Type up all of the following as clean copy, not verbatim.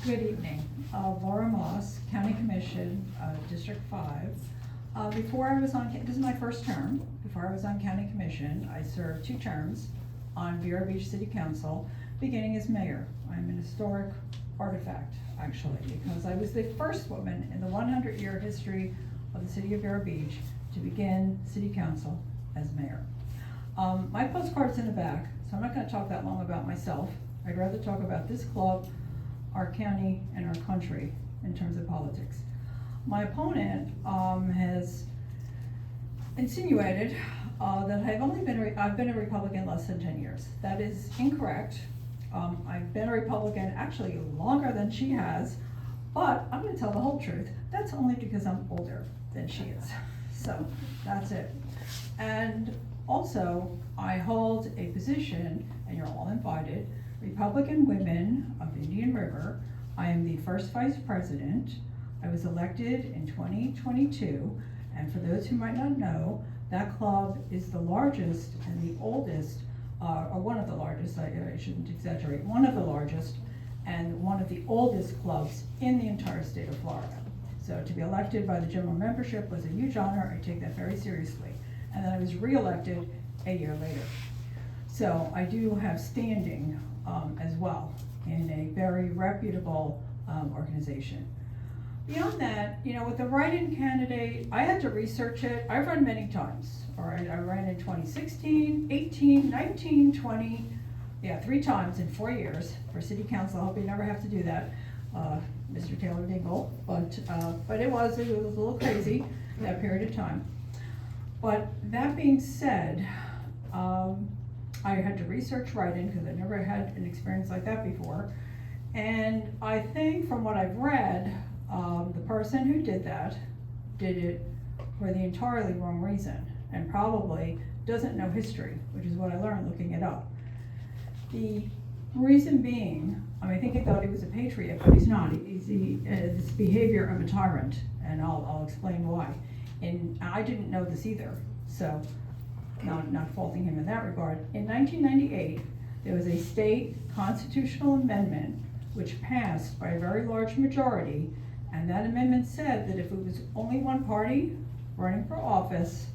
Good evening. Laura Moss, County Commission, District 5. Before I was on, this is my first term. Before I was on County Commission, I served 2 terms on Vero Beach City Council, beginning as mayor. I'm an historic artifact, actually, because I was the first woman in the 100-year history of the city of Vero Beach to begin city council as mayor. My postcard's in the back, so I'm not going to talk that long about myself. I'd rather talk about this club, our county, and our country in terms of politics. My opponent has insinuated that I've been a Republican less than 10 years. That is incorrect. I've been a Republican actually longer than she has, but I'm going to tell the whole truth. That's only because I'm older than she is. So that's it. And also, I hold a position, and you're all invited, Republican Women of Indian River. I am the first vice president. I was elected in 2022, and for those who might not know, that club is the largest and the oldest, or one of the largest, I shouldn't exaggerate, one of the largest and one of the oldest clubs in the entire state of Florida. So to be elected by the general membership was a huge honor. I take that very seriously. And then I was re-elected a year later. So I do have standing as well in a very reputable organization. Beyond that, with the write-in candidate, I had to research it. I've run many times. All right, I ran in 2016, 18, 19, 20, 3 times in 4 years for city council. I hope you never have to do that, Mr. Taylor Dingle. But it was a little crazy that period of time. But that being said, I had to research write-in because I never had an experience like that before. And I think from what I've read, the person who did that did it for the entirely wrong reason and probably doesn't know history, which is what I learned looking it up. The reason being, I think he thought he was a patriot, but he's not. He's this behavior of a tyrant, and I'll explain why. And I didn't know this either, so not faulting him in that regard. In 1998, there was a state constitutional amendment which passed by a very large majority, and that amendment said that if it was only one party running for office,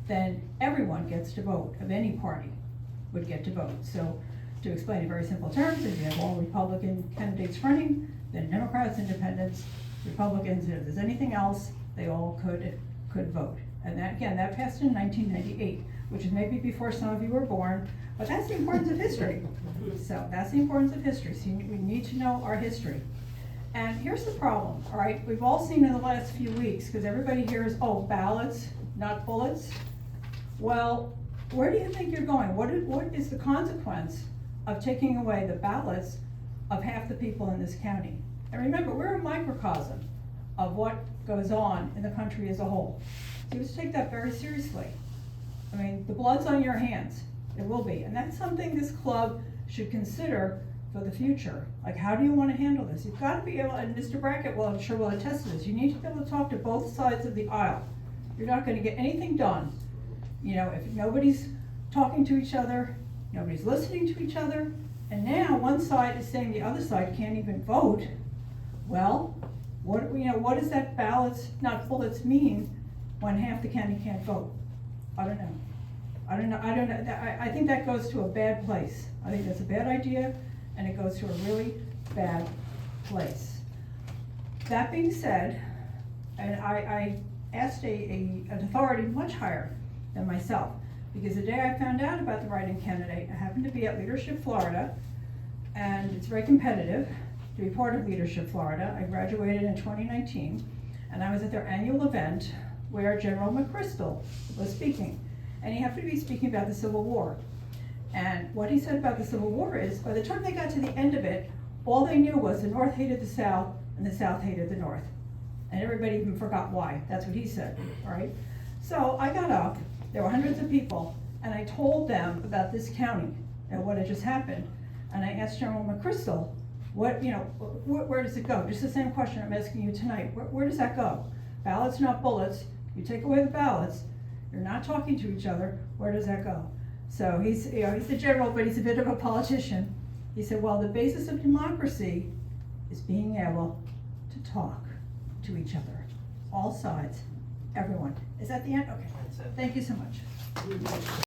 then everyone gets to vote, of any party would get to vote. So to explain in very simple terms, if you have all Republican candidates running, then Democrats, Independents, Republicans, and if there's anything else, they all could vote. And that passed in 1998, which is maybe before some of you were born, but that's the importance of history. So that's the importance of history. So we need to know our history. And here's the problem, all right? We've all seen in the last few weeks, because everybody hears, oh, ballots, not bullets. Well, where do you think you're going? What is the consequence of taking away the ballots of half the people in this county? And remember, we're a microcosm of what goes on in the country as a whole. So you have to take that very seriously. The blood's on your hands. It will be. And that's something this club should consider for the future. Like, how do you want to handle this? You've got to be able, and Mr. Brackett, I'm sure will attest to this, you need to be able to talk to both sides of the aisle. You're not going to get anything done, if nobody's talking to each other, nobody's listening to each other, and now one side is saying the other side can't even vote. Well, what does that ballots, not bullets mean when half the county can't vote? I don't know. I think that goes to a bad place. I think that's a bad idea, and it goes to a really bad place. That being said, and I asked an authority much higher than myself, because the day I found out about the write-in candidate, I happened to be at Leadership Florida, and it's very competitive to be part of Leadership Florida. I graduated in 2019, and I was at their annual event where General McChrystal was speaking. And he happened to be speaking about the Civil War. And what he said about the Civil War is, by the time they got to the end of it, all they knew was the North hated the South, and the South hated the North. And everybody even forgot why. That's what he said, all right? So I got up, there were hundreds of people, and I told them about this county and what had just happened. And I asked General McChrystal, where does it go? Just the same question I'm asking you tonight. Where does that go? Ballots, not bullets. You take away the ballots, you're not talking to each other, where does that go? So he's the general, but he's a bit of a politician. He said, well, the basis of democracy is being able to talk to each other, all sides, everyone. Is that the end? Okay, That's it. thank you so much.